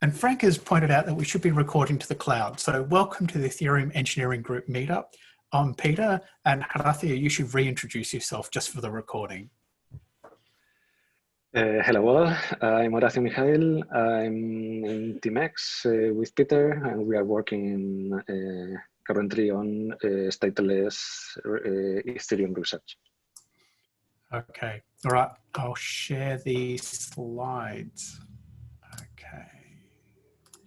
And Frank has pointed out that we should be recording to the cloud. So welcome to the Ethereum Engineering Group meetup. I'm Peter, and Horacio, you should reintroduce yourself just for the recording. Hello all, I'm Horacio Mijail. I'm in Team X with Peter, and we are working currently on stateless Ethereum research. Okay, all right, I'll share the slides. Okay,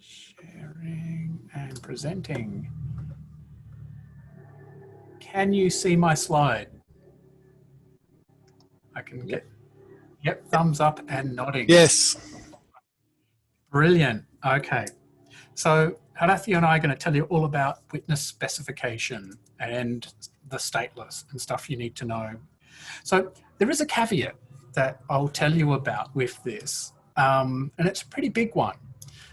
sharing and presenting. Can you see my slide? I can get, yep, thumbs up and nodding. Yes. Brilliant, okay. So Horacio and I are going to tell you all about witness specification and the stateless and stuff you need to know. So there is a caveat that I'll tell you about with this, and it's a pretty big one.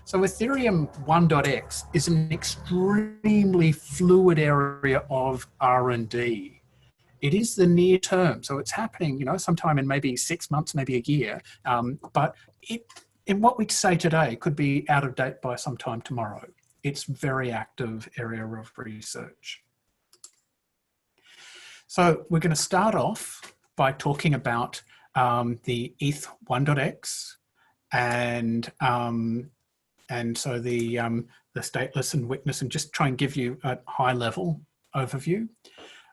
So Ethereum 1.x is an extremely fluid area of R&D. It is the near term, so it's happening, you know, sometime in maybe 6 months, maybe a year, but in what we say today could be out of date by sometime tomorrow. It's a very active area of research. So we're going to start off by talking about the ETH 1.x and so the stateless and witness, and just try and give you a high level overview.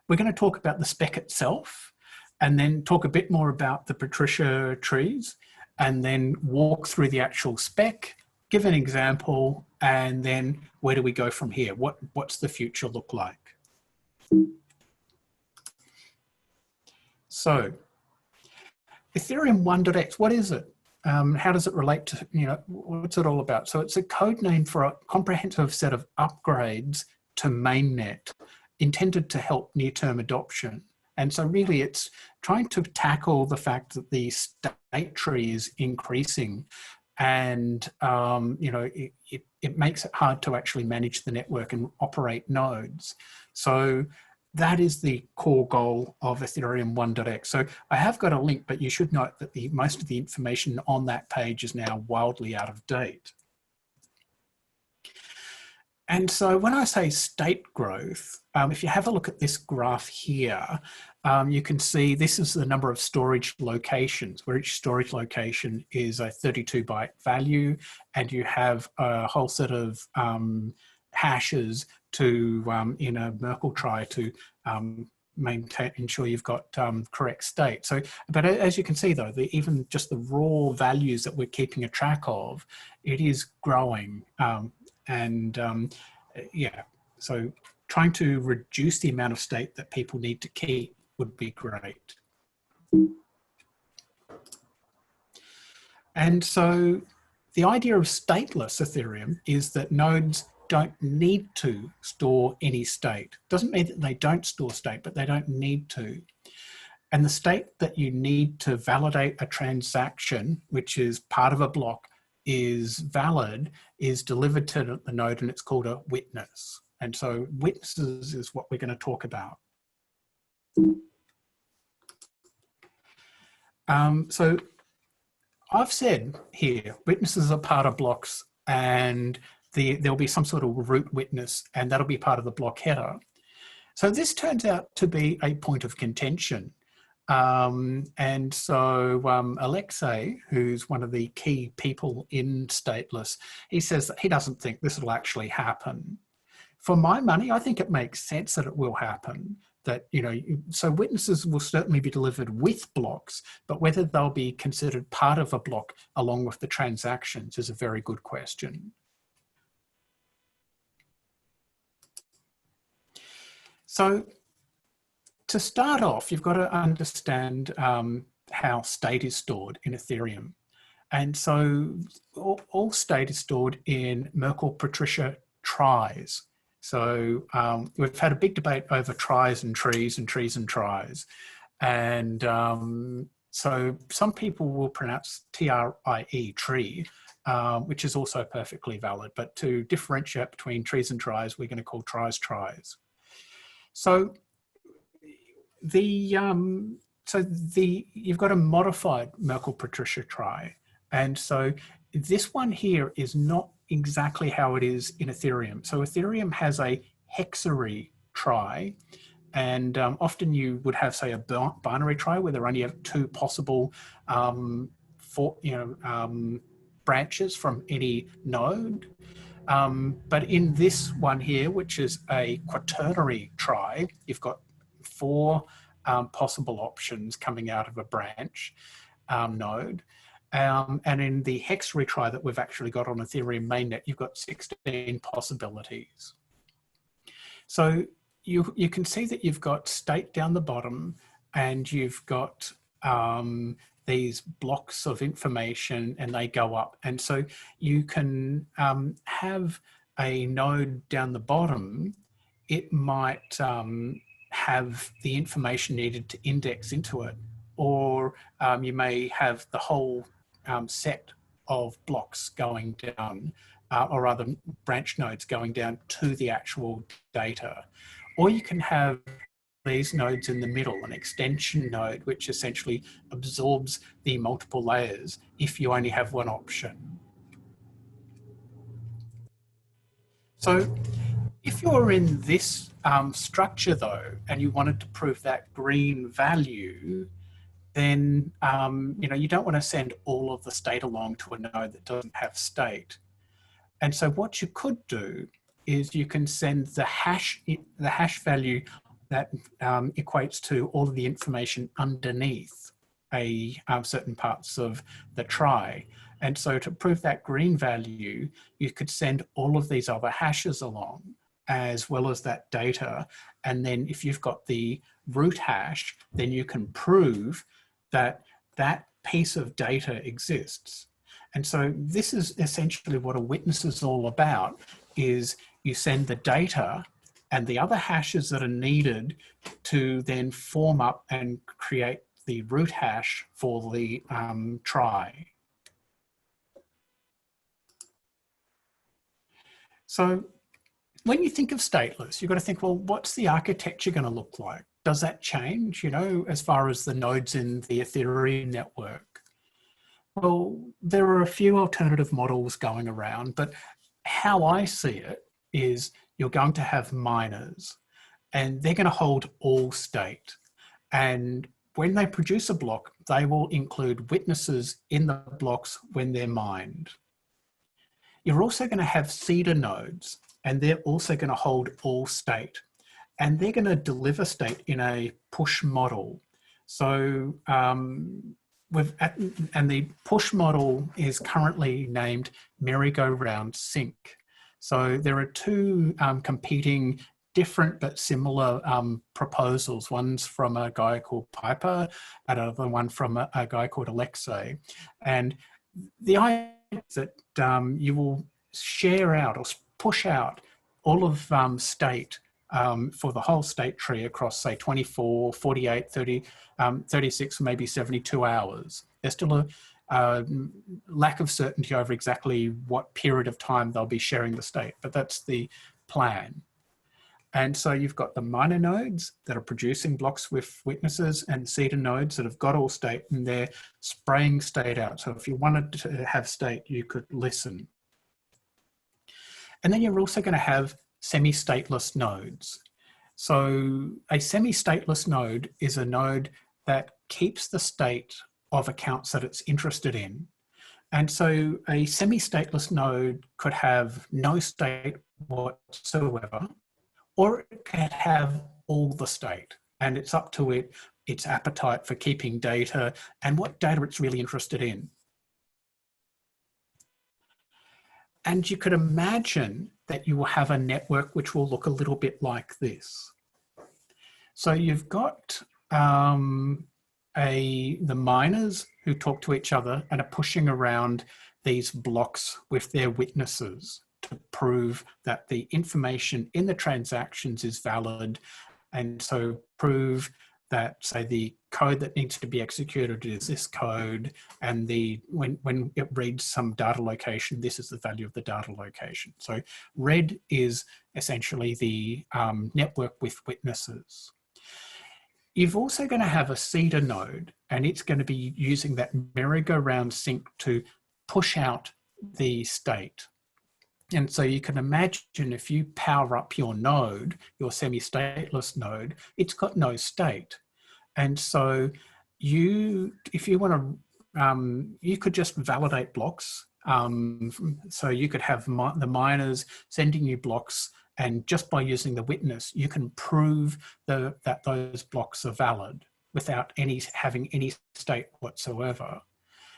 We're going to talk about the spec itself, and then talk a bit more about the Patricia trees, and then walk through the actual spec, give an example, and then where do we go from here? What's the future look like? So Ethereum 1.x, what is it? How does it relate to, you know, what's it all about? So it's a code name for a comprehensive set of upgrades to mainnet intended to help near-term adoption. And so really it's trying to tackle the fact that the state tree is increasing, and you know, it makes it hard to actually manage the network and operate nodes. So that is the core goal of Ethereum 1.x. So I have got a link, but you should note that most of the information on that page is now wildly out of date. And so when I say state growth, if you have a look at this graph here, you can see this is the number of storage locations, where each storage location is a 32-byte value, and you have a whole set of hashes to, in a Markle try to ensure you've got correct state. So, but as you can see though, even just the raw values that we're keeping a track of, it is growing. Yeah, so trying to reduce the amount of state that people need to keep would be great. And so the idea of stateless Ethereum is that nodes don't need to store any state. Doesn't mean that they don't store state, but they don't need to. And the state that you need to validate a transaction, which is part of a block, is valid, is delivered to the node, and it's called a witness. And so witnesses is what we're going to talk about. So I've said here, witnesses are part of blocks, and there'll be some sort of root witness, and that'll be part of the block header. So this turns out to be a point of contention. And so Alexei, who's one of the key people in Stateless, he says that he doesn't think this will actually happen. For my money, I think it makes sense that it will happen. That, you know, so witnesses will certainly be delivered with blocks, but whether they'll be considered part of a block along with the transactions is a very good question. So to start off, you've got to understand how state is stored in Ethereum. And so all state is stored in Markle Patricia tries. So we've had a big debate over tries and trees and trees and tries. And so some people will pronounce T-R-I-E, tree, which is also perfectly valid. But to differentiate between trees and tries, we're going to call tries tries. So you've got a modified Markle Patricia try. And so this one here is not exactly how it is in Ethereum. So Ethereum has a hexary trie, and often you would have, say, a binary trie where there only have two possible branches from any node. But in this one here, which is a quaternary trie, you've got four possible options coming out of a branch node. And in the hex retry that we've actually got on Ethereum mainnet, you've got 16 possibilities. So you can see that you've got state down the bottom, and you've got these blocks of information, and they go up. And so you can have a node down the bottom. It might have the information needed to index into it, or you may have the whole set of blocks going down, or rather branch nodes going down to the actual data. Or you can have these nodes in the middle, an extension node, which essentially absorbs the multiple layers if you only have one option. So if you're in this structure though, and you wanted to prove that green value, then you don't want to send all of the state along to a node that doesn't have state. And so what you could do is you can send the hash value that equates to all of the information underneath certain parts of the trie. And so to prove that green value, you could send all of these other hashes along, as well as that data. And then if you've got the root hash, then you can prove that that piece of data exists. And so this is essentially what a witness is all about, is you send the data and the other hashes that are needed to then form up and create the root hash for the trie. So when you think of stateless, you've got to think, well, what's the architecture going to look like? Does that change, as far as the nodes in the Ethereum network? Well, there are a few alternative models going around, but how I see it is you're going to have miners, and they're going to hold all state. And when they produce a block, they will include witnesses in the blocks when they're mined. You're also going to have seeder nodes, and they're also going to hold all state. And they're going to deliver state in a push model. So, and the push model is currently named merry-go-round sync. So there are two competing, different but similar proposals. One's from a guy called Piper, and another one from a guy called Alexei. And the idea is that you will share out or push out all of state for the whole state tree across, say, 24, 48, 30, 36, maybe 72 hours. There's still a lack of certainty over exactly what period of time they'll be sharing the state, but that's the plan. And so you've got the miner nodes that are producing blocks with witnesses, and seeder nodes that have got all state, and they're spraying state out. So if you wanted to have state, you could listen. And then you're also going to have semi-stateless nodes. So a semi-stateless node is a node that keeps the state of accounts that it's interested in. And so a semi-stateless node could have no state whatsoever, or it could have all the state. And it's up to its appetite for keeping data and what data it's really interested in. And you could imagine that you will have a network which will look a little bit like this. So you've got the miners who talk to each other and are pushing around these blocks with their witnesses to prove that the information in the transactions is valid, and so prove that, say, the code that needs to be executed is this code, and when it reads some data location, this is the value of the data location. So red is essentially the network with witnesses. You've also going to have a seeder node, and it's going to be using that merry-go-round sync to push out the state. And so you can imagine if you power up your node, your semi-stateless node, it's got no state. And so if you want to, you could just validate blocks. So you could have the miners sending you blocks, and just by using the witness, you can prove that those blocks are valid without having any state whatsoever.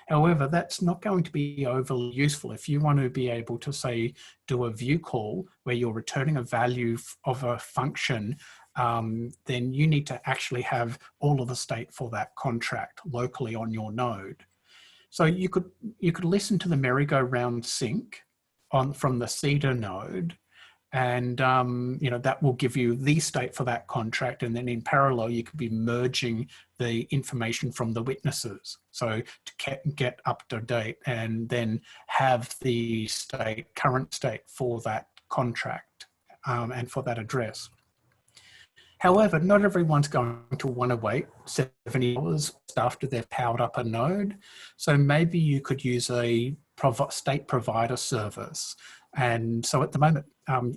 However, that's not going to be overly useful. If you want to be able to, say, do a view call where you're returning a value of a function, then you need to actually have all of the state for that contract locally on your node. So you could listen to the merry-go-round sync from the seeder node, and that will give you the state for that contract, and then in parallel you could be merging the information from the witnesses, so to get up to date and then have the current state for that contract and for that address. However, not everyone's going to want to wait 70 hours after they've powered up a node. So maybe you could use a state provider service. And so at the moment,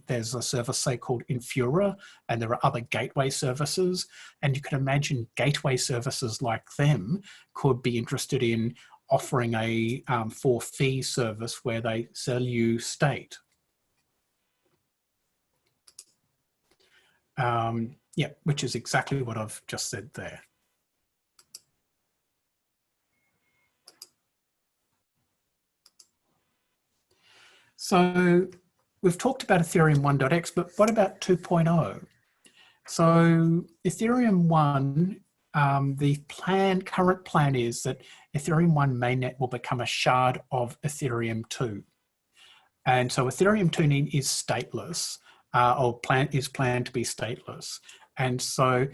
there's a service, say, called Infura, and there are other gateway services. And you can imagine gateway services like them could be interested in offering a for fee service where they sell you state. Yeah, which is exactly what I've just said there. So we've talked about Ethereum 1.x, but what about 2.0? So Ethereum 1, the current plan is that Ethereum 1 mainnet will become a shard of Ethereum 2. And so Ethereum 2 is stateless, is planned to be stateless. And so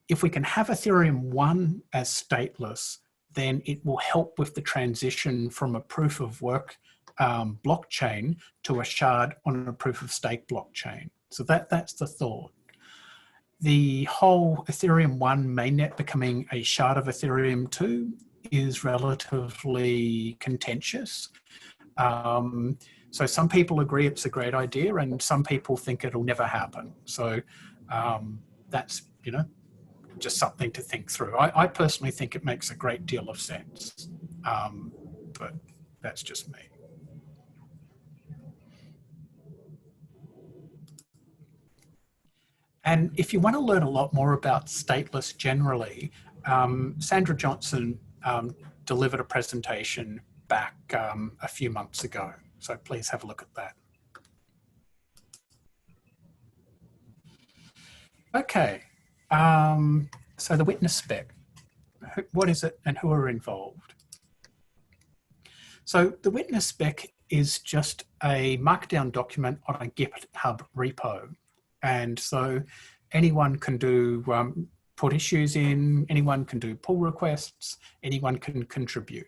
if we can have Ethereum 1 as stateless, then it will help with the transition from a proof of work blockchain to a shard on a proof of stake blockchain. So that's the thought. The whole Ethereum 1 mainnet becoming a shard of Ethereum 2 is relatively contentious. So some people agree it's a great idea, and some people think it'll never happen. So that's, just something to think through. I personally think it makes a great deal of sense, but that's just me. And if you want to learn a lot more about stateless generally, Sandra Johnson delivered a presentation back a few months ago. So please have a look at that. Okay, so the witness spec, what is it and who are involved? So the witness spec is just a markdown document on a GitHub repo. And so anyone can do, put issues in, anyone can do pull requests, anyone can contribute.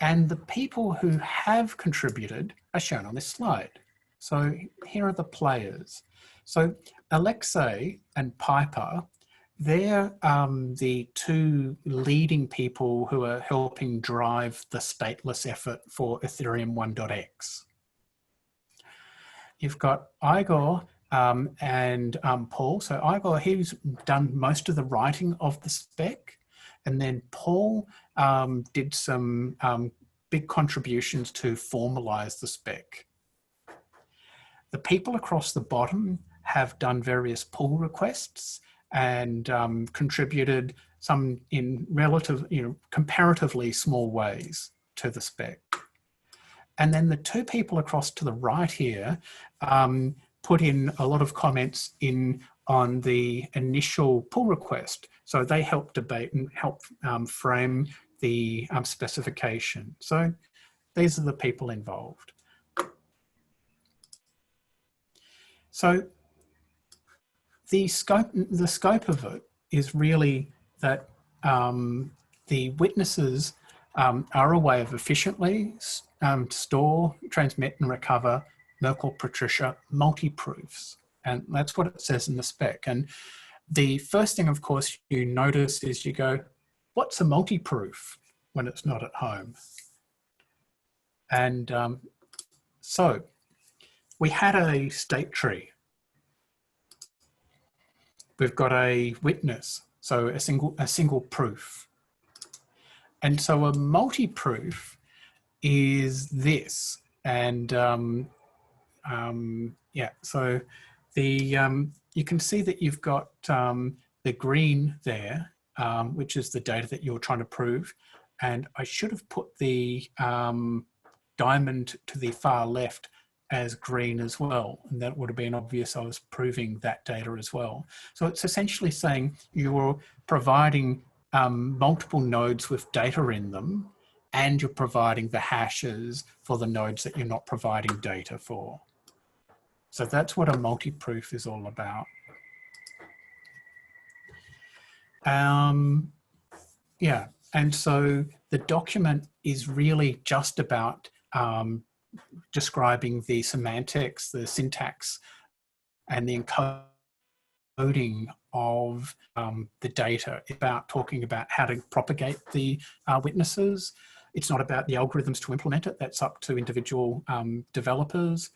And the people who have contributed are shown on this slide. So here are the players. So Alexei and Piper, they're the two leading people who are helping drive the stateless effort for Ethereum 1.x. You've got Igor and Paul. So Igor, he's done most of the writing of the spec. And then Paul did some big contributions to formalize the spec. The people across the bottom have done various pull requests and contributed some in comparatively small ways to the spec. And then the two people across to the right here put in a lot of comments on the initial pull request. So they helped debate and help frame the specification. So these are the people involved. So the scope of it is really that the witnesses are a way of efficiently store, transmit and recover Markle Patricia multi-proofs. And that's what it says in the spec. And the first thing, of course, you notice is you go, what's a multi-proof when it's not at home? And so we had a state tree. We've got a witness, so a single proof. And so a multi-proof is this. And yeah, so the you can see that you've got the green there, which is the data that you're trying to prove. And I should have put the diamond to the far left as green as well. And that would have been obvious. I was proving that data as well. So it's essentially saying you're providing multiple nodes with data in them, and you're providing the hashes for the nodes that you're not providing data for. So that's what a multi-proof is all about. Yeah, and so the document is really just about describing the semantics, the syntax, and the encoding of the data. It's about talking about how to propagate the witnesses. It's not about the algorithms to implement it. That's up to individual developers.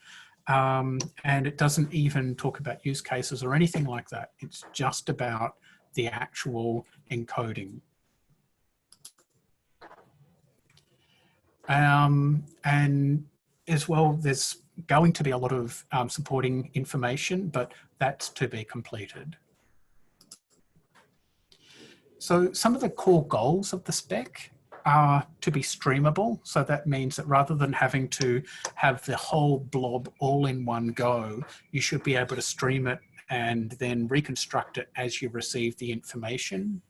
And it doesn't even talk about use cases or anything like that. It's just about the actual encoding. And as well, there's going to be a lot of supporting information, but that's to be completed. So some of the core goals of the spec are to be streamable. So that means that rather than having to have the whole blob all in one go, you should be able to stream it and then reconstruct it as you receive the information.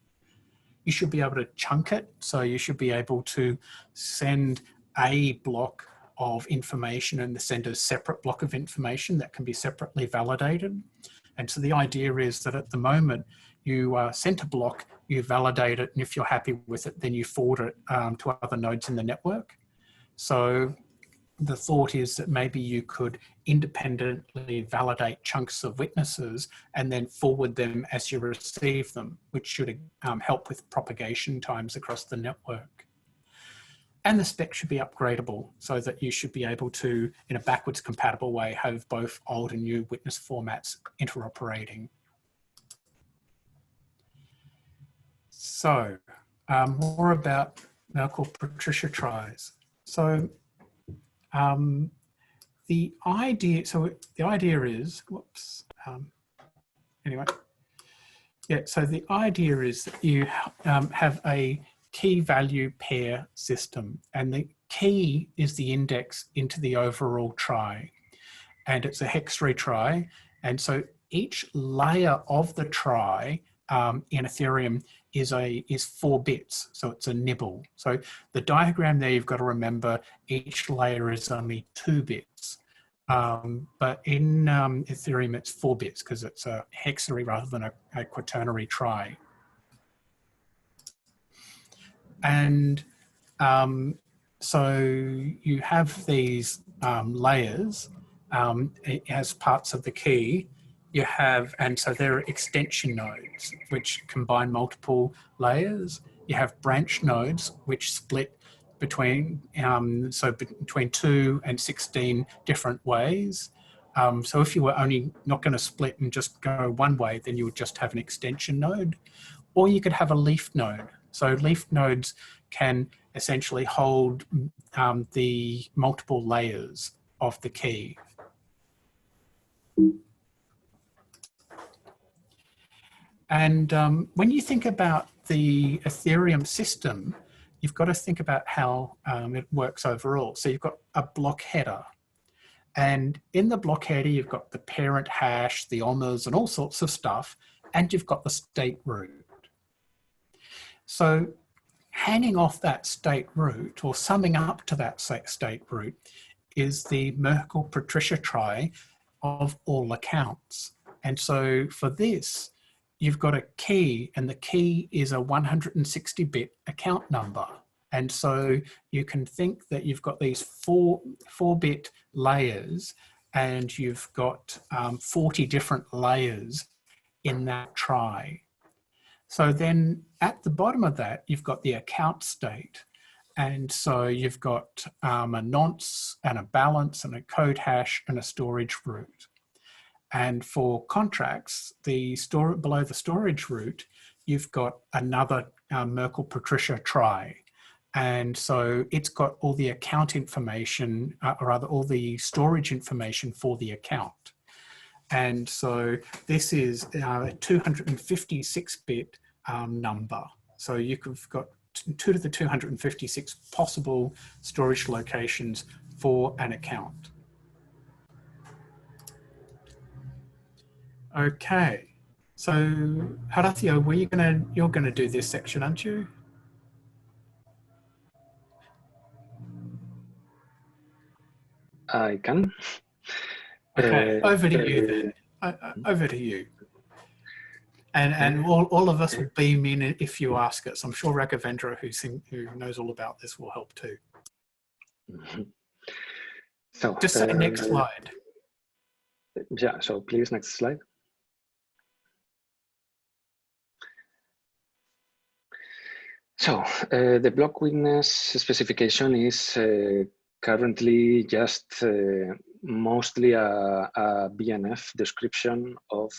You should be able to chunk it. So you should be able to send a block of information and send a separate block of information that can be separately validated. And so the idea is that at the moment, you send a block, you validate it, and if you're happy with it, then you forward it to other nodes in the network. So the thought is that maybe you could independently validate chunks of witnesses and then forward them as you receive them, which should help with propagation times across the network. And the spec should be upgradable so that you should be able to, in a backwards compatible way, have both old and new witness formats interoperating. So more about Markle Patricia tries. So the idea is, whoops, anyway, yeah, so the idea is that you have a key value pair system, and the key is the index into the overall trie, and it's a hex retry. And so each layer of the trie in Ethereum is 4 bits, so it's a nibble. So the diagram there, you've got to remember each layer is only 2 bits. But in Ethereum, it's 4 bits because it's a hexary rather than a quaternary trie. And so you have these layers as parts of the key. You have, and so there are extension nodes which combine multiple layers. You have branch nodes which split between, between 2 and 16 different ways. So if you were only not going to split and just go one way, then you would just have an extension node. Or you could have a leaf node. So leaf nodes can essentially hold the multiple layers of the key. And when you think about the Ethereum system, you've got to think about how it works overall. So you've got a block header. And in the block header, you've got the parent hash, the OMAs, and all sorts of stuff. And you've got the state root. So hanging off that state root, or summing up to that state root, is the Markle Patricia trie of all accounts. And so for this, you've got a key, and the key is a 160-bit account number. And so you can think that you've got these 4-bit layers, and you've got 40 different layers in that trie. So then at the bottom of that, you've got the account state. And so you've got a nonce and a balance and a code hash and a storage root. And for contracts, below the storage root, you've got another Merkle Patricia try. And so it's got all the account information, or rather all the storage information for the account. And so this is a 256-bit number. So you've got 2 to the 256 possible storage locations for an account. Okay, so Horacio, you're gonna do this section, aren't you? I can. Okay, over to you then. Over to you. And all of us will beam in if you ask us. I'm sure Raghavendra, who knows all about this, will help too. So just say next slide. Yeah, so please, next slide. So the block witness specification is currently just mostly a BNF description of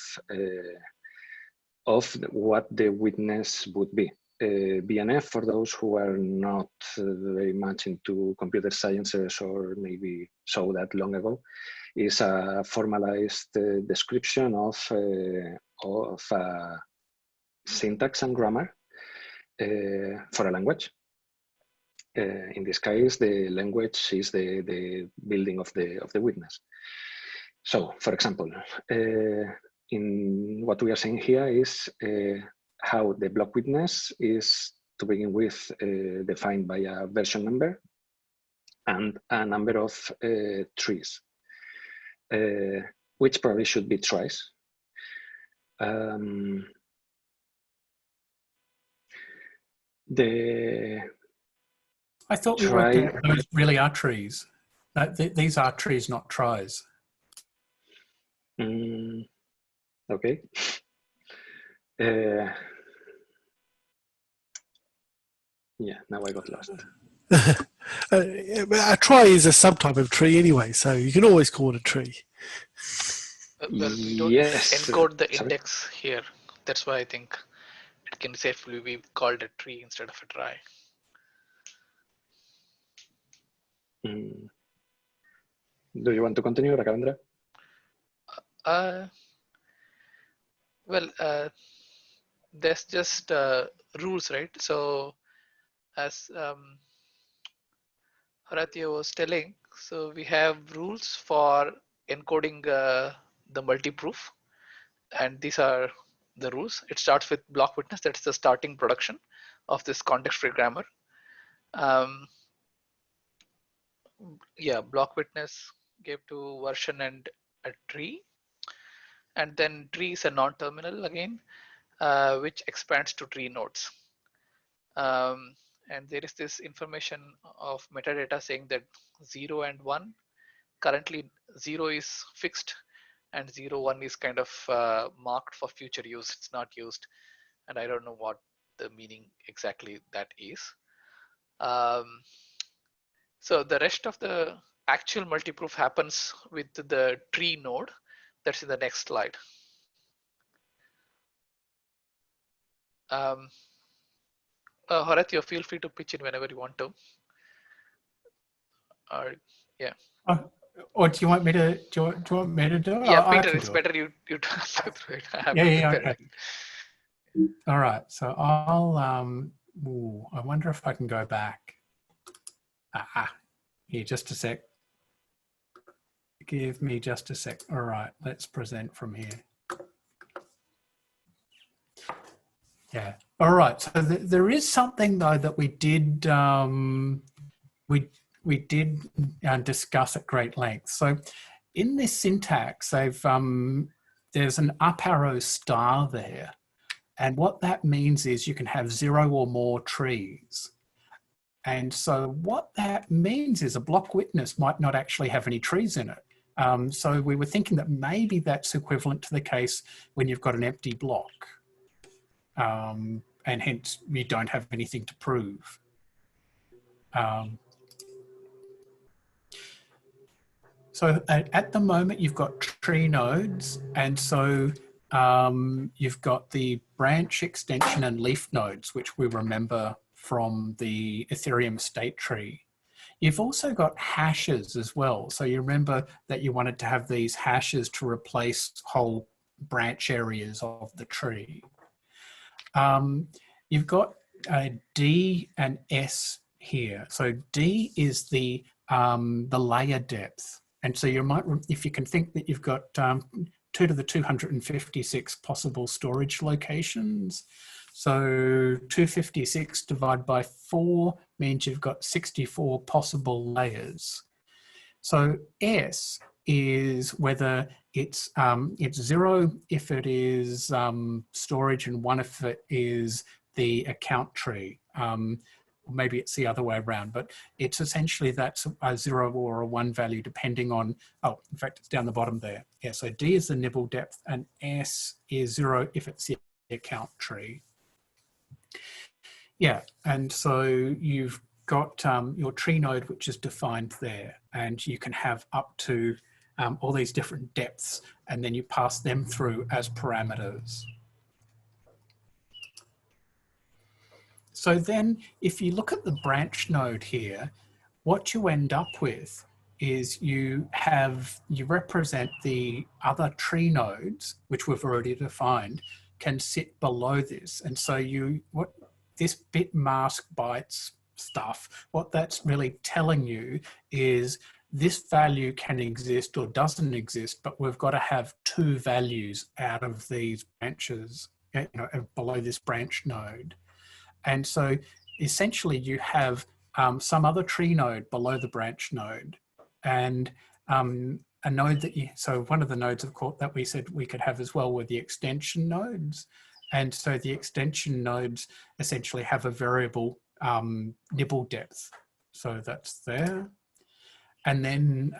what the witness would be. BNF, for those who are not very much into computer sciences or maybe so that long ago, is a formalized description of syntax and grammar for a language. In this case, the language is the building of the witness. So, for example, in what we are saying here is how the block witness is, to begin with, defined by a version number and a number of trees, which probably should be tries. I thought we worked out those really are trees. These are trees, not tries. Okay. Yeah, now I got lost. A try is a subtype of tree anyway, so you can always call it a tree. Well, we don't encode the index here. That's why I think it can safely be called a tree instead of a try. Do you want to continue, Raghavendra? Well, there's just rules, right? So as Horacio was telling, so we have rules for encoding the multi-proof, and these are the rules. It starts with block witness. That's the starting production of this context-free grammar. Yeah, block witness gave to version and a tree, and then tree is a non-terminal again, which expands to tree nodes. And there is this information of metadata saying that 0 and 1, currently 0 is fixed and 0, 1 is kind of marked for future use. It's not used, and I don't know what the meaning exactly that is. So the rest of the actual multi-proof happens with the tree node. That's in the next slide. Horacio, feel free to pitch in whenever you want to. Or yeah. Or do you want me to? Do you want me to do it? Yeah, Peter, it's better you talk through it. Yeah. Okay. All right. So I'll. I wonder if I can go back. Here, just a sec. Give me just a sec. All right. Let's present from here. Yeah. All right. So there is something though that we did we did discuss at great length. So in this syntax, there's an up arrow star there, and what that means is you can have 0 or more trees. And so what that means is a block witness might not actually have any trees in it. So we were thinking that maybe that's equivalent to the case when you've got an empty block. And hence you don't have anything to prove. So at the moment, you've got tree nodes, and so you've got the branch, extension, and leaf nodes, which we remember from the Ethereum state tree. You've also got hashes as well. So you remember that you wanted to have these hashes to replace whole branch areas of the tree. You've got D and S here. So D is the layer depth. And so you might, if you can think that you've got 2 to the 256 possible storage locations. So 256 divided by 4 means you've got 64 possible layers. So S is whether it's 0 if it is storage and 1 if it is the account tree. Maybe it's the other way around, but it's essentially that's a 0 or a 1 value depending on, oh, in fact, it's down the bottom there. Yeah, so D is the nibble depth and S is 0 if it's the account tree. Yeah, and so you've got your tree node, which is defined there, and you can have up to all these different depths, and then you pass them through as parameters. So then if you look at the branch node here, what you end up with is you represent the other tree nodes, which we've already defined, can sit below this. And so this bit mask bytes stuff, what that's really telling you is this value can exist or doesn't exist, but we've got to have 2 values out of these branches, you know, below this branch node. And so essentially you have some other tree node below the branch node, and a node that so one of the nodes of course that we said we could have as well were the extension nodes. And so the extension nodes essentially have a variable nibble depth. So that's there. And then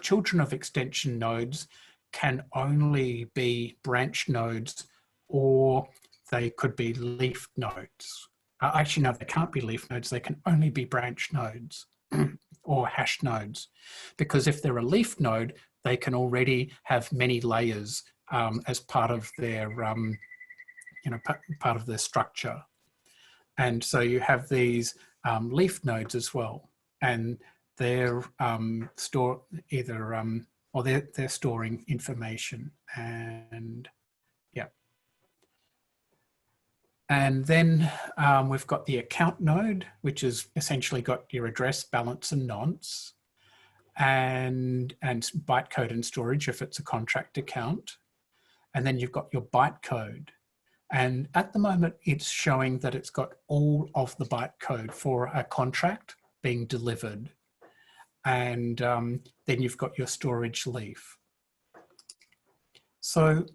children of extension nodes can only be branch nodes, or they could be leaf nodes. Actually, no, they can't be leaf nodes. They can only be branch nodes or hash nodes, because if they're a leaf node, they can already have many layers as part of their, part of their structure. And so you have these leaf nodes as well, and they're they're storing information, and yeah. And then we've got the account node, which has essentially got your address, balance, and nonce, and bytecode and storage if it's a contract account. And then you've got your bytecode. And at the moment, it's showing that it's got all of the bytecode for a contract being delivered. And then you've got your storage leaf. So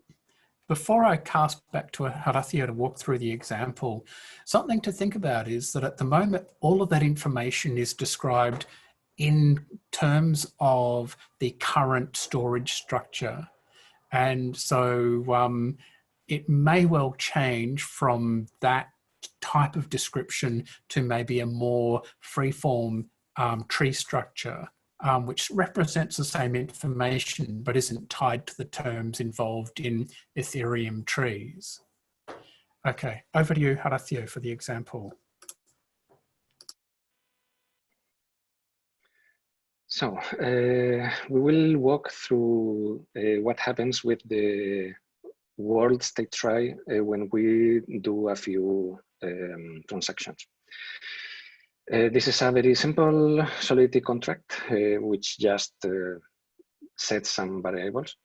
before I cast back to Horacio to walk through the example, something to think about is that at the moment, all of that information is described in terms of the current storage structure. And so it may well change from that type of description to maybe a more freeform tree structure, which represents the same information but isn't tied to the terms involved in Ethereum trees. Okay, over to you, Horacio, for the example. So we will walk through what happens with the world state trie when we do a few transactions. This is a very simple Solidity contract, which just sets some variables.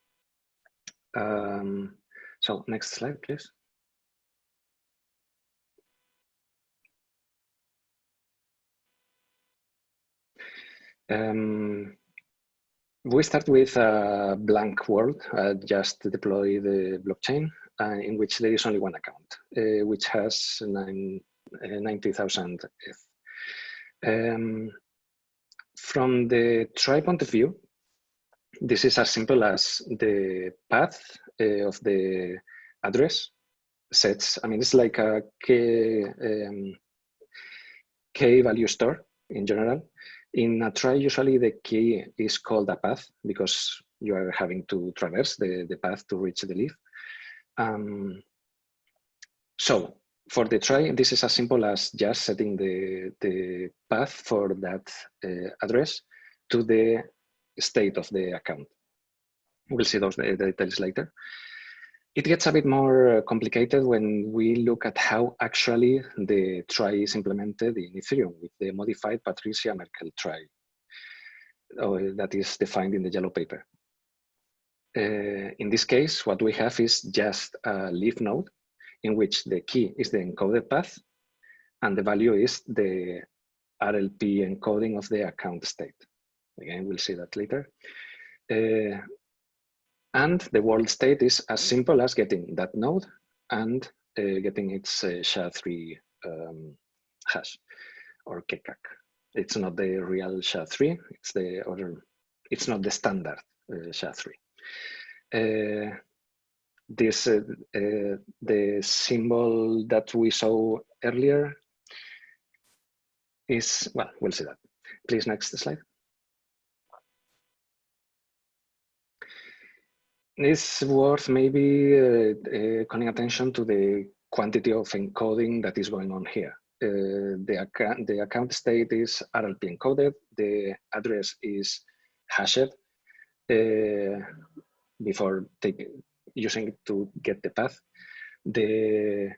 So next slide, please. We start with a blank world, just deploy the blockchain, in which there is only one account, which has 90,000 ETH. From the trie point of view, this is as simple as the path of the address sets. I mean, it's like a key value store in general. In a trie, usually the key is called a path because you are having to traverse the path to reach the leaf. So for the trie, this is as simple as just setting the path for that address to the state of the account. We'll see those details later. It gets a bit more complicated when we look at how actually the trie is implemented in Ethereum with the modified Patricia Markle trie that is defined in the yellow paper. In this case, what we have is just a leaf node in which the key is the encoded path and the value is the RLP encoding of the account state. Again, we'll see that later. And the world state is as simple as getting that node and getting its SHA-3 hash or KEKAK. It's not the real SHA-3, it's the other. It's not the standard SHA-3. The symbol that we saw earlier is, well, we'll see that. Please, next slide. It's worth maybe calling attention to the quantity of encoding that is going on here. The account state is RLP encoded. The address is hashed before using it to get the path. The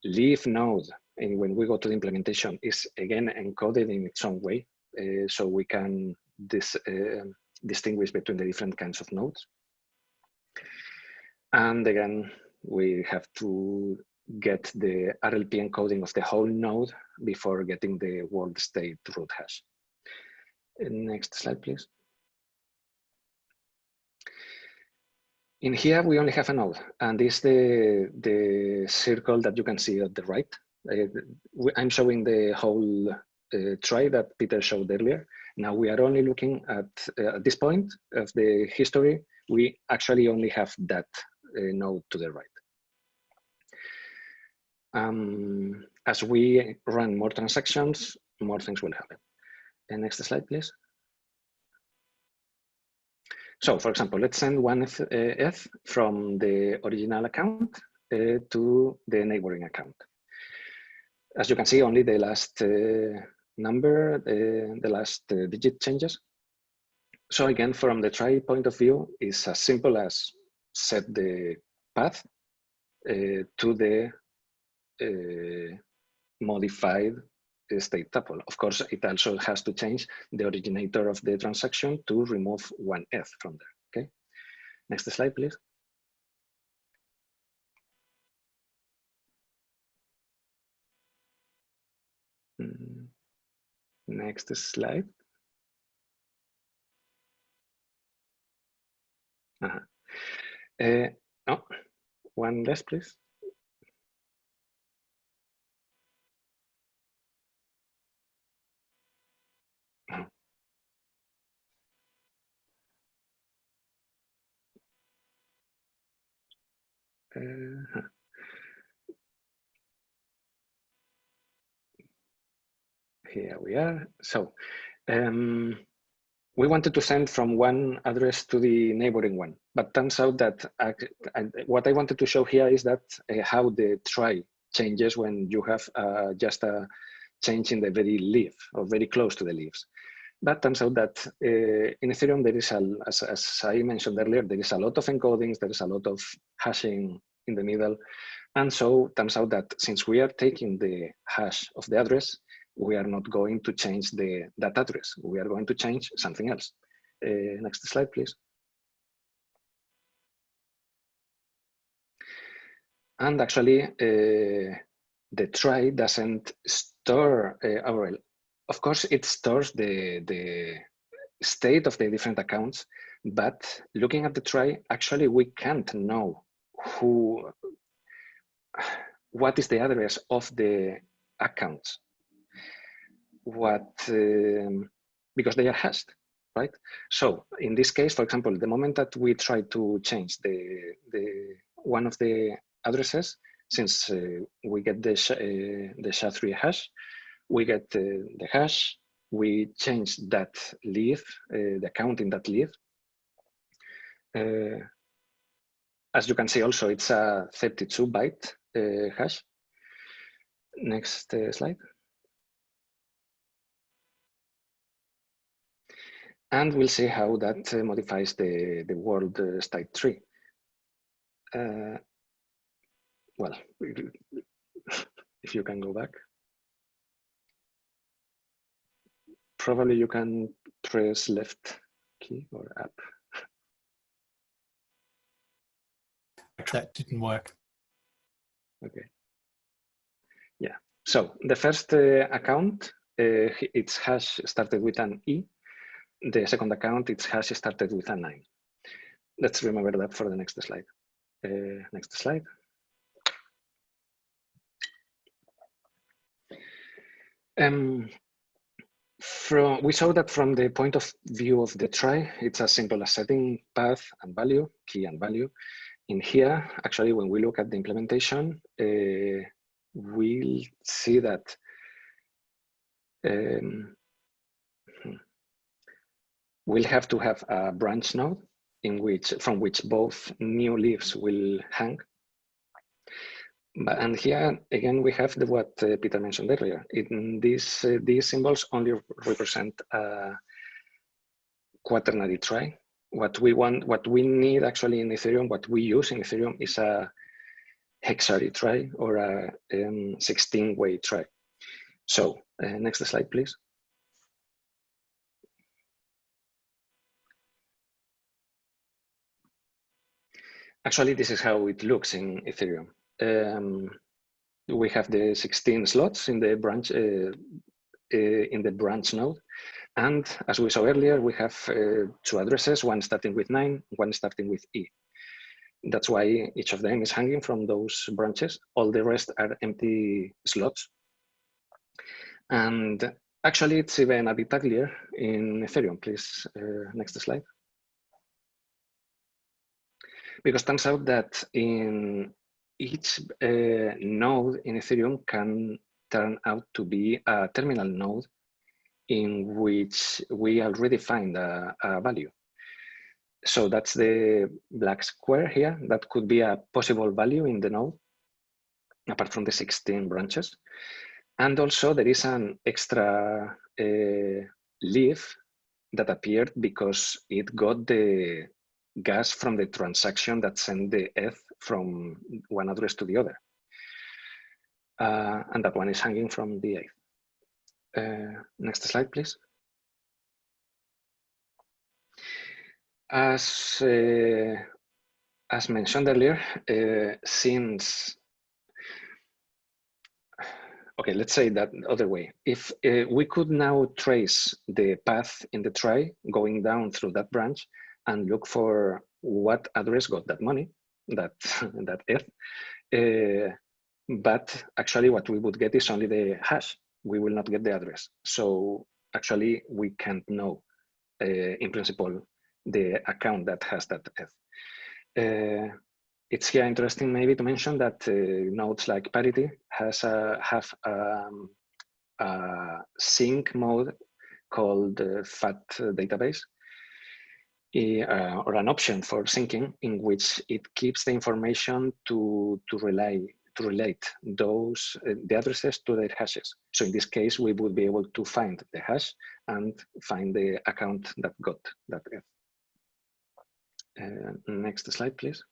leaf node, and when we go to the implementation, is again encoded in its own way, so we can distinguish between the different kinds of nodes. And again, we have to get the RLP encoding of the whole node before getting the world state root hash. Next slide, please. In here, we only have a node, and this is the circle that you can see at the right. I'm showing the whole trie that Peter showed earlier. Now we are only looking at this point of the history. We actually only have that node to the right. As we run more transactions, more things will happen. And next slide, please. So, for example, let's send one ETH from the original account to the neighboring account. As you can see, only the last number, the last digit changes. So again, from the trie point of view, it's as simple as set the path to the modified state tuple. Of course, it also has to change the originator of the transaction to remove one ETH from there. Okay, next slide, please. Next slide. No, one less, please. Here we are. So we wanted to send from one address to the neighboring one, but turns out that what I wanted to show here is that how the trie changes when you have just a change in the very leaf or very close to the leaves. But turns out that in Ethereum, there is, as I mentioned earlier, there is a lot of encodings, there is a lot of hashing in the middle. And so it turns out that since we are taking the hash of the address, we are not going to change that address. We are going to change something else. Next slide, please. And actually, the trie doesn't store our. Of course, it stores the state of the different accounts, but looking at the trie, actually, we can't know what is the address of the accounts. Because they are hashed, right? So in this case, for example, the moment that we try to change one of the addresses, since we get the SHA-3 hash, we get the hash, we change that leaf, the account in that leaf. As you can see also, it's a 32-byte hash. Next slide. And we'll see how that modifies the world state tree. Well, if you can go back. Probably you can press left key or up. That didn't work. Okay. Yeah. So the first account, its hash started with an E. The second account, its hash started with a 9. Let's remember that for the next slide. Next slide. We saw that from the point of view of the trie, it's as simple as setting path and value, key and value. In here, actually, when we look at the implementation, we'll see that we'll have to have a branch node from which both new leaves will hang. And here again we have what Peter mentioned earlier. These symbols only represent a quaternary trie. What we need actually in Ethereum, what we use in Ethereum is a hexary trie or a 16-way trie. So next slide, please. Actually, this is how it looks in Ethereum. We have the 16 slots in the branch node, and as we saw earlier, we have 2 addresses, one starting with 9, one starting with E. That's why each of them is hanging from those branches. All the rest are empty slots. And actually, it's even a bit uglier in Ethereum. Please, next slide. Because it turns out that in each node in Ethereum can turn out to be a terminal node in which we already find a value. So that's the black square here. That could be a possible value in the node, apart from the 16 branches. And also there is an extra leaf that appeared because it got the gas from the transaction that sent the ETH from one address to the other. And that one is hanging from the ETH. Next slide, please. As mentioned earlier, okay, let's say that other way. If we could now trace the path in the trie going down through that branch and look for what address got that money, that ETH, but actually what we would get is only the hash. We will not get the address. So actually we can't know, in principle, the account that has that ETH. It's here interesting maybe to mention that nodes like Parity have a sync mode called FAT database, or an option for syncing in which it keeps the information to relate those the addresses to their hashes. So in this case, we would be able to find the hash and find the account that got that ETH. Next slide, please.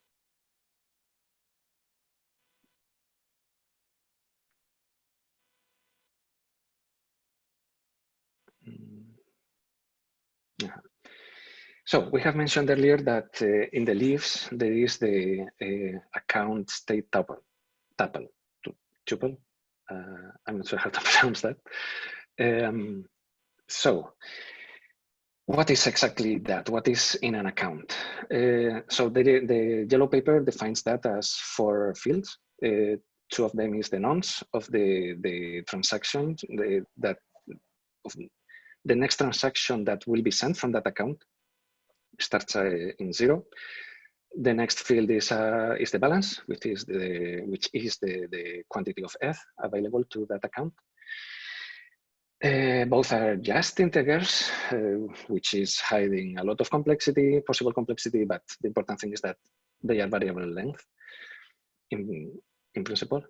Yeah. So we have mentioned earlier that in the leaves, there is the account state tuple. I'm not sure how to pronounce that. So what is exactly that? What is in an account? So the yellow paper defines that as 4 fields. 2 of them is the nonce of the transaction, the next transaction that will be sent from that account starts in 0. The next field is the balance, which is the quantity of ETH available to that account. Both are just integers, which is hiding a lot of complexity, possible complexity, but the important thing is that they are variable length in principle.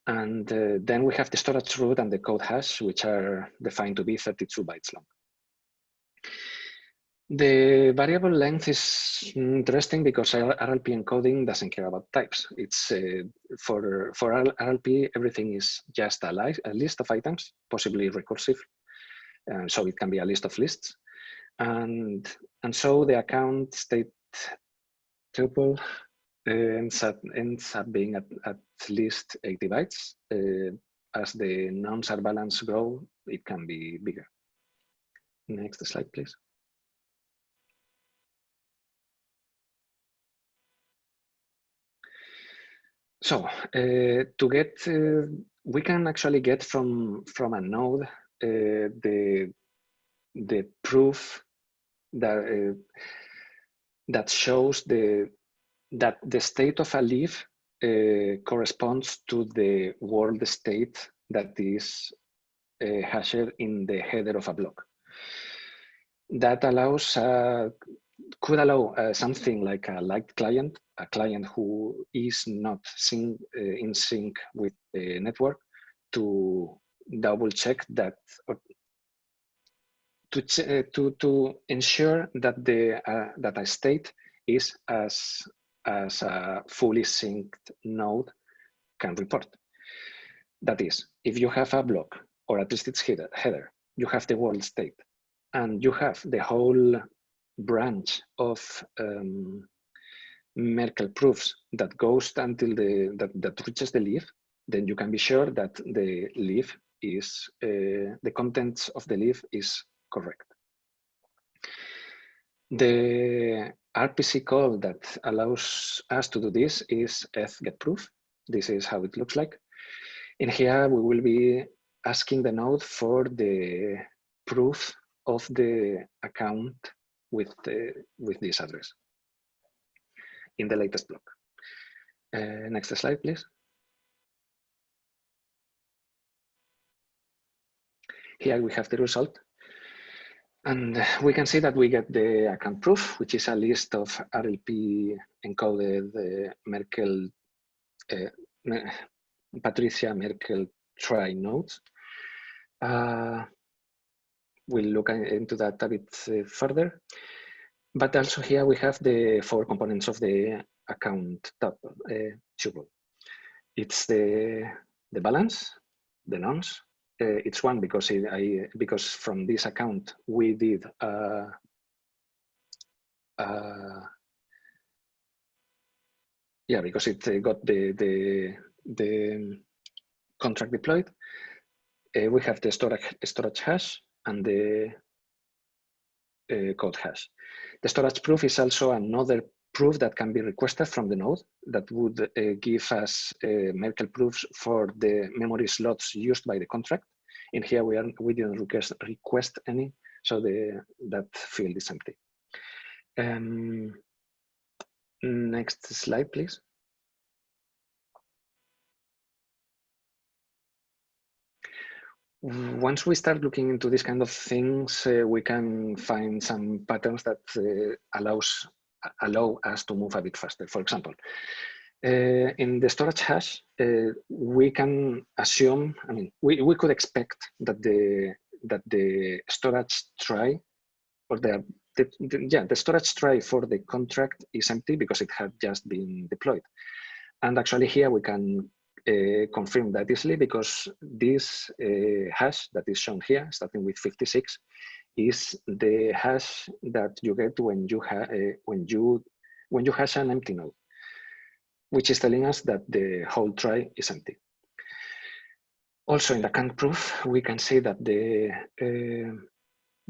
And then we have the storage root and the code hash, which are defined to be 32 bytes long. The variable length is interesting because RLP encoding doesn't care about types. It's for RLP, everything is just a list of items, possibly recursive. So it can be a list of lists. And so the account state tuple ends up being at least 80 bytes. As the nonce are balance grow, it can be bigger. Next slide, please. So to get, we can actually get from a node the proof that that shows that the state of a leaf corresponds to the world state that is hashed in the header of a block. That allows could allow something like a light client, a client who is not in sync with the network, to double check that, or to ensure that that a state is as a fully synced node can report. That is, if you have a block, or at least its header, you have the world state, and you have the whole branch of Markle proofs that goes until that reaches the leaf, then you can be sure that the leaf is the contents of the leaf is correct. The RPC call that allows us to do this is ethGetProof. This is how it looks like. In here, we will be asking the node for the proof of the account with this address in the latest block. Next slide, please. Here we have the result. And we can see that we get the account proof, which is a list of RLP encoded Markle, Patricia Markle try nodes. We'll look into that a bit further. But also here we have the 4 components of the account tuple. It's the balance, the nonce. It's 1 because because from this account we did because it got the contract deployed. We have the storage hash and the code hash. The storage proof is also another proof that can be requested from the node that would give us Markle proofs for the memory slots used by the contract. In here, we didn't request any, so that field is empty. Next slide, please. Once we start looking into these kind of things, we can find some patterns that allow us to move a bit faster. For example, in the storage hash, we can assume, we could expect that the storage try, or the storage try for the contract is empty because it had just been deployed. And actually here we can confirm that easily because this hash that is shown here, starting with 56, is the hash that you get when you hash an empty node, which is telling us that the whole try is empty. Also in the account proof, we can see that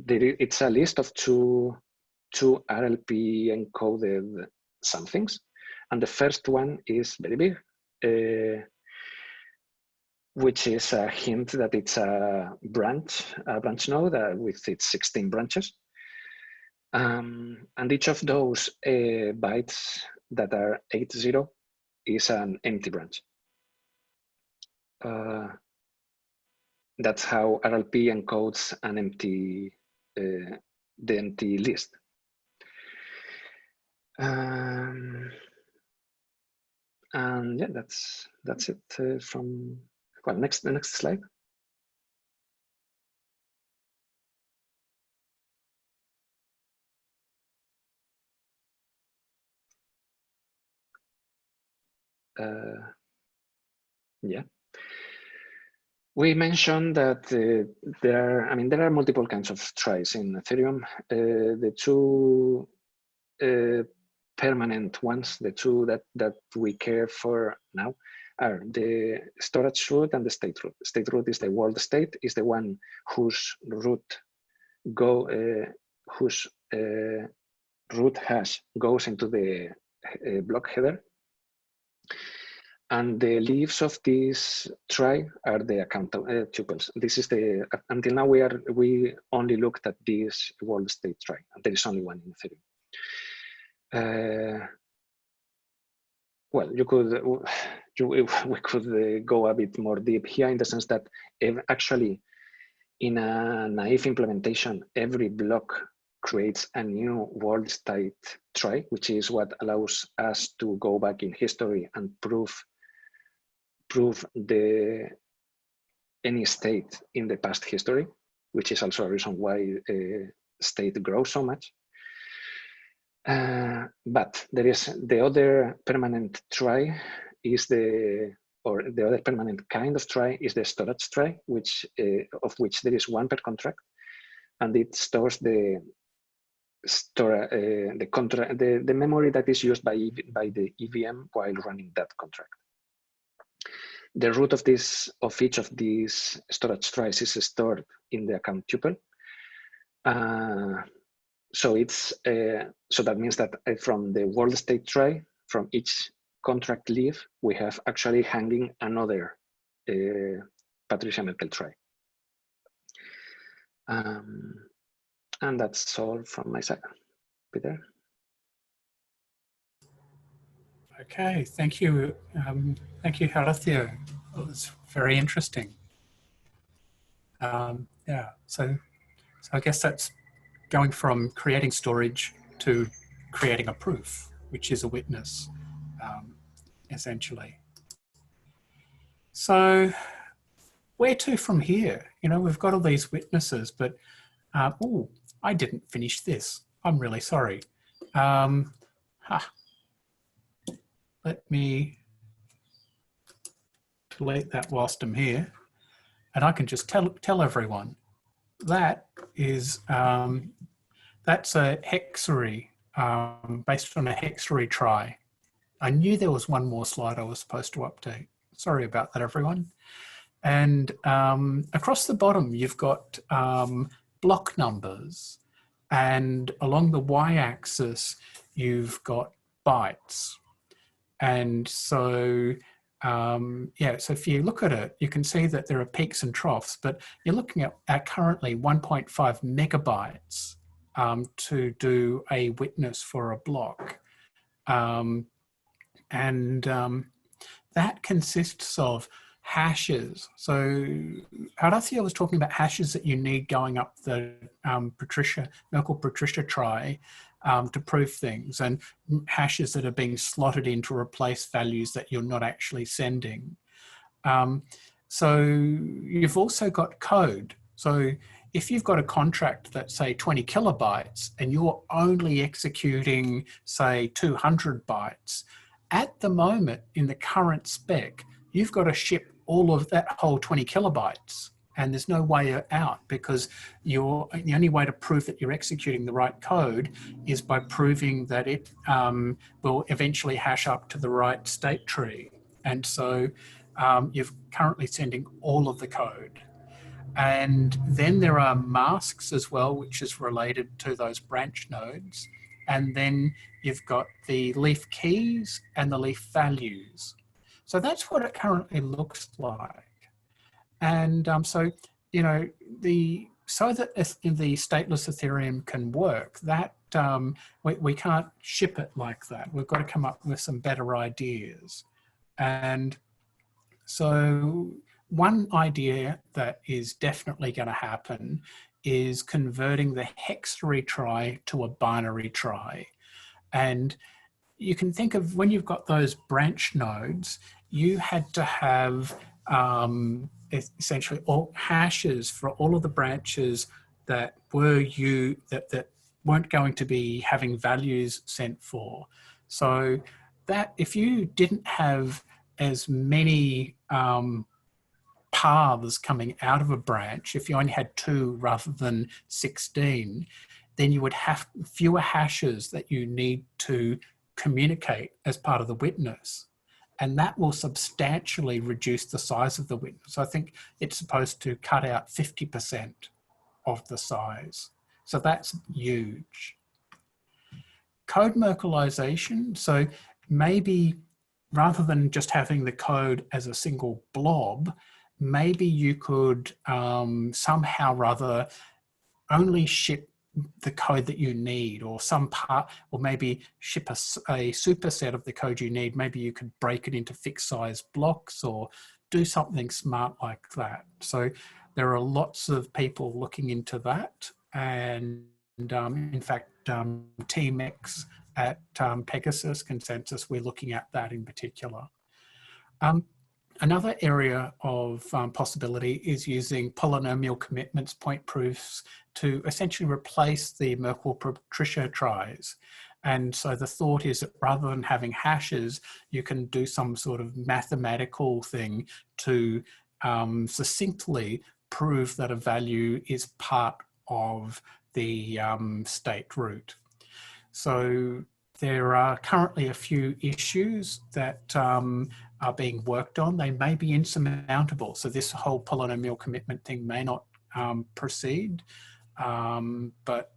it's a list of two RLP encoded somethings, and the first one is very big, which is a hint that it's a branch node with its 16 branches. And each of those bytes that are 80 is an empty branch. that's how RLP encodes an empty, the empty list. And yeah, that's it from, well, the next slide. Yeah. We mentioned that there are multiple kinds of tries in Ethereum. The two permanent ones, the two that we care for now, are the storage root and the state root. State root is the world state, is the one whose root root hash goes into the block header. And the leaves of this trie are the account tuples. This is the, until now we only looked at this world state trie, and there is only one in Ethereum. Well, we could go a bit more deep here in the sense that actually in a naive implementation, every block creates a new world state trie, which is what allows us to go back in history and prove any state in the past history, which is also a reason why state grows so much. But there is the other permanent trie the other permanent kind of trie is the storage trie, of which there is one per contract, and it stores the memory that is used by the EVM while running that contract. The root of each of these storage tries is stored in the account tuple. So that means that from the world state trie, from each contract leaf, we have actually hanging another Patricia Markle trie. And that's all from my side. Peter? Okay, thank you. Thank you, Horacio. It was very interesting. Yeah, so I guess that's going from creating storage to creating a proof, which is a witness, essentially. So where to from here? You know, we've got all these witnesses, but, oh, I didn't finish this. I'm really sorry. Let me delete that whilst I'm here, and I can just tell everyone that is that's a hexary based on a hexary trie. I knew there was one more slide I was supposed to update. Sorry about that, everyone. And across the bottom, you've got block numbers, and along the y-axis, you've got bytes. And so, yeah, so if you look at it, you can see that there are peaks and troughs, but you're looking at currently 1.5 megabytes to do a witness for a block. That consists of hashes. So Horacio was talking about hashes that you need going up the Markle Patricia trie to prove things, and hashes that are being slotted in to replace values that you're not actually sending. So you've also got code. So if you've got a contract that's say 20 kilobytes and you're only executing say 200 bytes, at the moment in the current spec, you've got to ship all of that whole 20 kilobytes. And there's no way out, because the only way to prove that you're executing the right code is by proving that it will eventually hash up to the right state tree. And so you're currently sending all of the code. And then there are masks as well, which is related to those branch nodes. And then you've got the leaf keys and the leaf values. So that's what it currently looks like. And so, you know, so that the stateless Ethereum can work, that we can't ship it like that. We've got to come up with some better ideas. And so one idea that is definitely going to happen is converting the hex retry to a binary try. And you can think of when you've got those branch nodes, you had to have essentially all hashes for all of the branches that were that weren't going to be having values sent for. So that if you didn't have as many paths coming out of a branch, if you only had 2 rather than 16, then you would have fewer hashes that you need to communicate as part of the witness. And that will substantially reduce the size of the witness. I think it's supposed to cut out 50% of the size. So that's huge. Code Merkleization. So maybe rather than just having the code as a single blob, maybe you could somehow rather only ship the code that you need, or some part, or maybe ship a superset of the code you need. Maybe you could break it into fixed size blocks or do something smart like that. So there are lots of people looking into that. And in fact, Team X at Pegasus Consensus, we're looking at that in particular. Another area of possibility is using polynomial commitments point proofs to essentially replace the Markle-Patricia tries. And so the thought is that rather than having hashes, you can do some sort of mathematical thing to succinctly prove that a value is part of the state root. So there are currently a few issues that are being worked on. They may be insurmountable. So this whole polynomial commitment thing may not proceed. But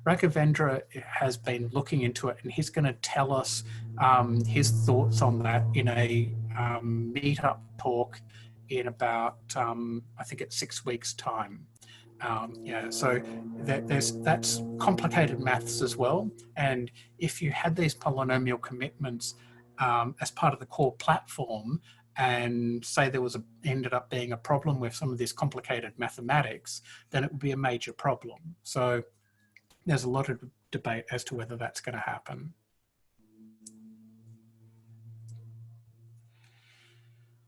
Raghavendra has been looking into it, and he's going to tell us his thoughts on that in a meetup talk in about, I think it's 6 weeks' time. Yeah, so that's complicated maths as well. And if you had these polynomial commitments as part of the core platform, and say there was ended up being a problem with some of this complicated mathematics, then it would be a major problem. So there's a lot of debate as to whether that's going to happen.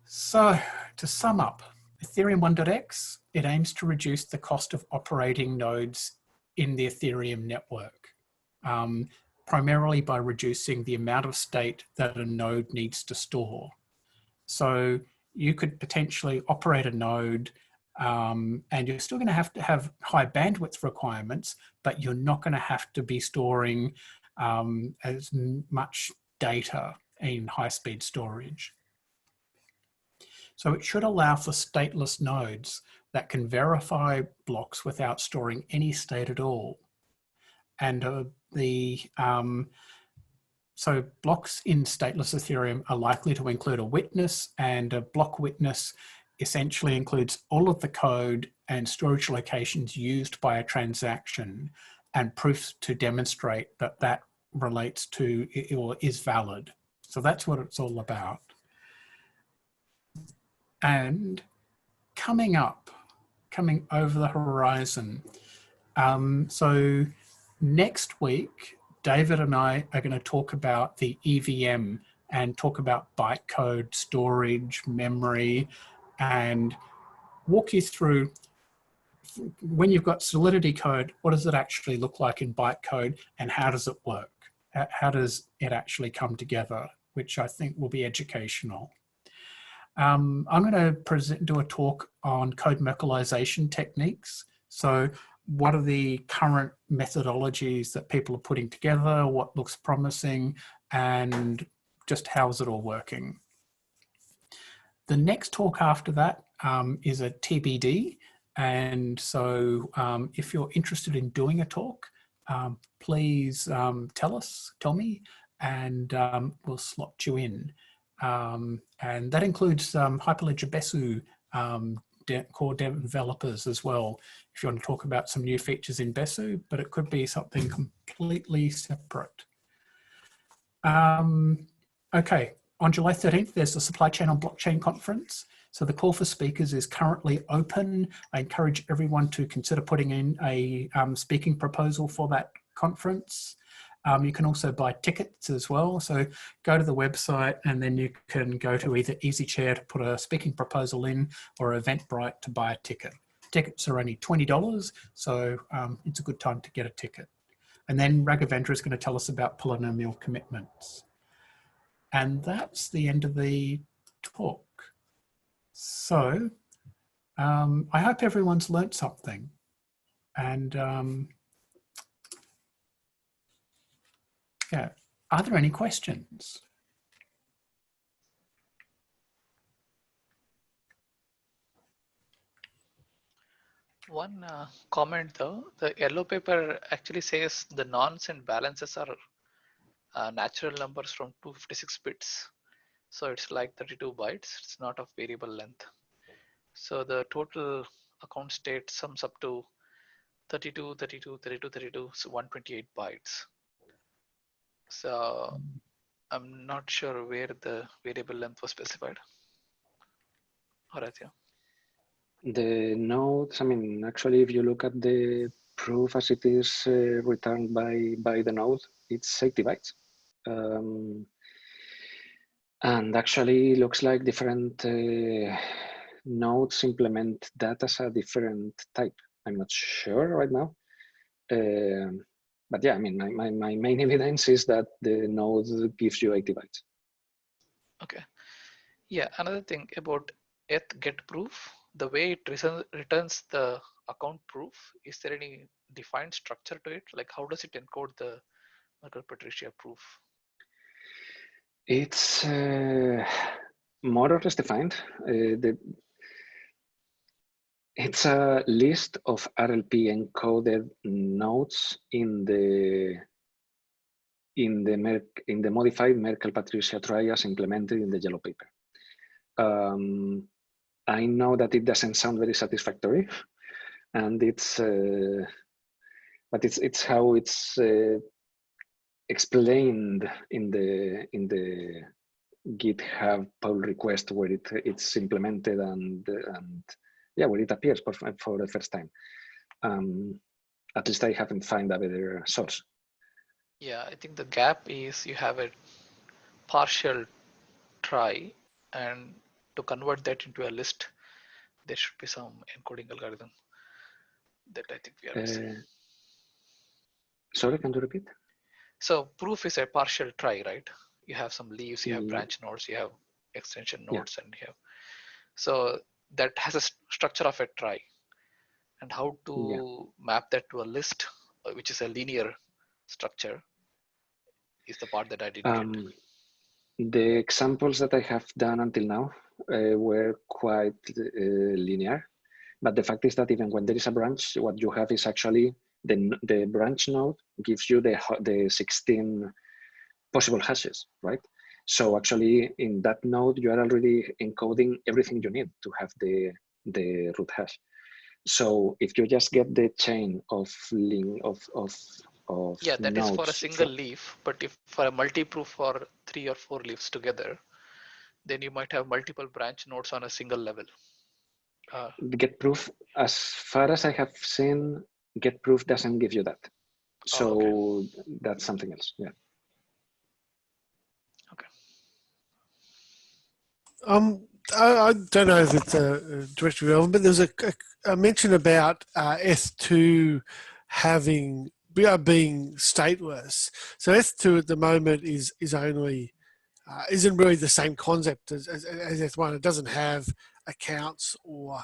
So to sum up, Ethereum 1.x, it aims to reduce the cost of operating nodes in the Ethereum network, primarily by reducing the amount of state that a node needs to store. So you could potentially operate a node and you're still going to have high bandwidth requirements, but you're not going to have to be storing as much data in high-speed storage. So it should allow for stateless nodes that can verify blocks without storing any state at all. And so blocks in stateless Ethereum are likely to include a witness, and a block witness essentially includes all of the code and storage locations used by a transaction and proofs to demonstrate that that relates to or is valid. So that's what it's all about. And coming over the horizon. So next week, David and I are going to talk about the EVM and talk about bytecode, storage, memory, and walk you through when you've got Solidity code, what does it actually look like in bytecode and how does it work? How does it actually come together, which I think will be educational. I'm going to do a talk on code Merkleization techniques. So what are the current methodologies that people are putting together, what looks promising, and just how is it all working. The next talk after that is a TBD. And so if you're interested in doing a talk, please tell me, and we'll slot you in. And that includes Hyperledger Besu core developers as well, if you want to talk about some new features in Besu, but it could be something completely separate. Okay, on July 13th, there's the Supply Chain on Blockchain conference. So the call for speakers is currently open. I encourage everyone to consider putting in a speaking proposal for that conference. You can also buy tickets as well. So go to the website and then you can go to either EasyChair to put a speaking proposal in or Eventbrite to buy a ticket. Tickets are only $20, so it's a good time to get a ticket. And then Raghavendra is going to tell us about polynomial commitments. And that's the end of the talk. So I hope everyone's learnt something. And yeah, are there any questions? One comment though, the yellow paper actually says the nonce and balances are natural numbers from 256 bits. So it's like 32 bytes. It's not of variable length. So the total account state sums up to 32, 32, 32, 32, so 128 bytes. So I'm not sure where the variable length was specified. Horacio. The nodes, I mean, actually, if you look at the proof as it is returned by the node, it's 80 bytes. And actually looks like different nodes implement that as a different type. I'm not sure right now. But yeah, I mean, my main evidence is that the node gives you 80 bytes. Okay. Yeah, another thing about eth get proof, the way it returns the account proof, is there any defined structure to it? Like how does it encode the Markle Patricia proof? It's more or less defined. It's a list of RLP encoded nodes in the modified Markle Patricia trie as implemented in the yellow paper. I know that it doesn't sound very satisfactory, and it's but it's how it's explained in the GitHub pull request where it's implemented and yeah, where it appears for the first time. At least I haven't found a better source. Yeah, I think the gap is you have a partial try, and to convert that into a list, there should be some encoding algorithm that I think we are missing. Sorry, can you repeat? So proof is a partial try, right? You have some leaves, you have branch nodes, you have extension nodes, and you have, so that has a structure of a try. And how to map that to a list, which is a linear structure, is the part that I didn't get. The examples that I have done until now were quite linear, but the fact is that even when there is a branch, what you have is actually the branch node gives you the 16 possible hashes, right? So actually in that node, you are already encoding everything you need to have the root hash. So if you just get the chain of yeah, that nodes is for a single leaf, but if for a multi-proof for 3 or 4 leaves together, then you might have multiple branch nodes on a single level. Get proof, as far as I have seen, get proof doesn't give you that. So that's something else. Yeah. Okay. I don't know if it's directly relevant, but there's a mention about S2 being stateless. So S2 at the moment is only isn't really the same concept as S1. It doesn't have accounts or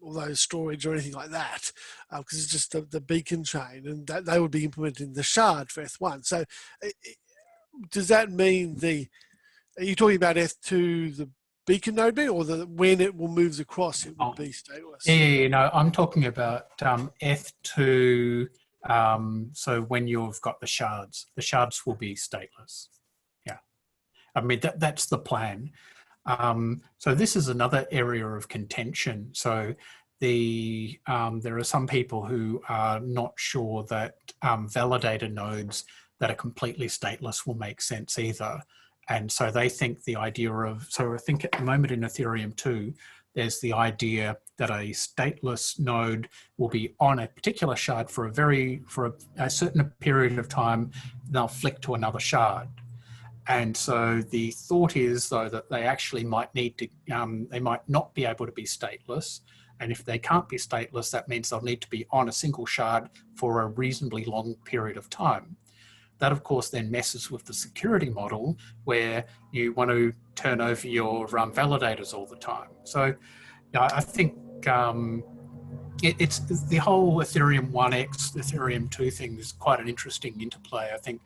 all those storage or anything like that, because it's just the beacon chain, and that they would be implementing the shard for S1. So does that mean are you talking about S2, the beacon node bit, or when it will move across, it would be stateless? Yeah, no, I'm talking about F2. So when you've got the shards will be stateless. Yeah, I mean that's the plan. So this is another area of contention. So there are some people who are not sure that validator nodes that are completely stateless will make sense either. And so they think the idea of, so I think at the moment in Ethereum 2, there's the idea that a stateless node will be on a particular shard for a certain period of time, they'll flick to another shard. And so the thought is, though, that they actually might need to, they might not be able to be stateless. And if they can't be stateless, that means they'll need to be on a single shard for a reasonably long period of time. That, of course, then messes with the security model where you want to turn over your validators all the time. So I think it's the whole Ethereum 1x, Ethereum 2 thing is quite an interesting interplay. I think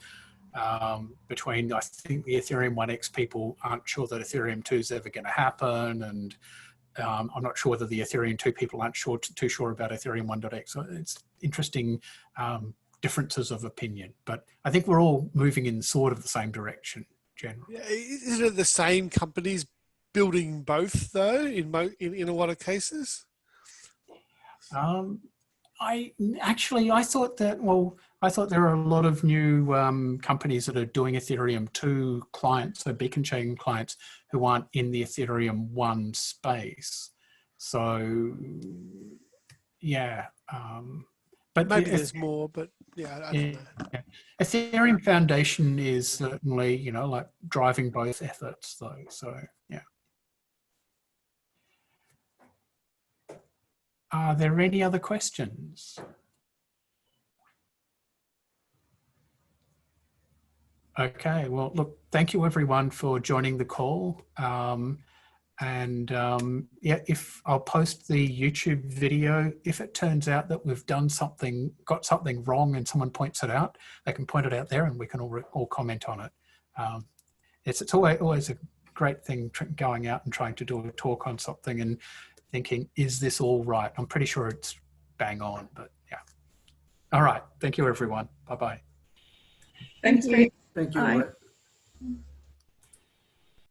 between, I think the Ethereum 1x people aren't sure that Ethereum 2 is ever going to happen, and I'm not sure whether the Ethereum 2 people aren't too sure about Ethereum 1.x. So it's interesting differences of opinion, but I think we're all moving in sort of the same direction generally. Yeah, isn't it the same companies building both though in a lot of cases? I thought there are a lot of new companies that are doing Ethereum 2 clients, so beacon chain clients, who aren't in the Ethereum 1 space. So, yeah. But maybe there's more, but yeah, I don't know. Yeah. Ethereum Foundation is certainly, like driving both efforts though. So, yeah. Are there any other questions? Okay, well, look, thank you everyone for joining the call. Yeah, if I'll post the YouTube video, if it turns out that we've got something wrong and someone points it out, they can point it out there and we can all comment on it. It's always a great thing going out and trying to do a talk on something and thinking, is this all right? I'm pretty sure it's bang on, but yeah. All right. Thank you, everyone. Bye-bye. Thanks. Thank you. Bye.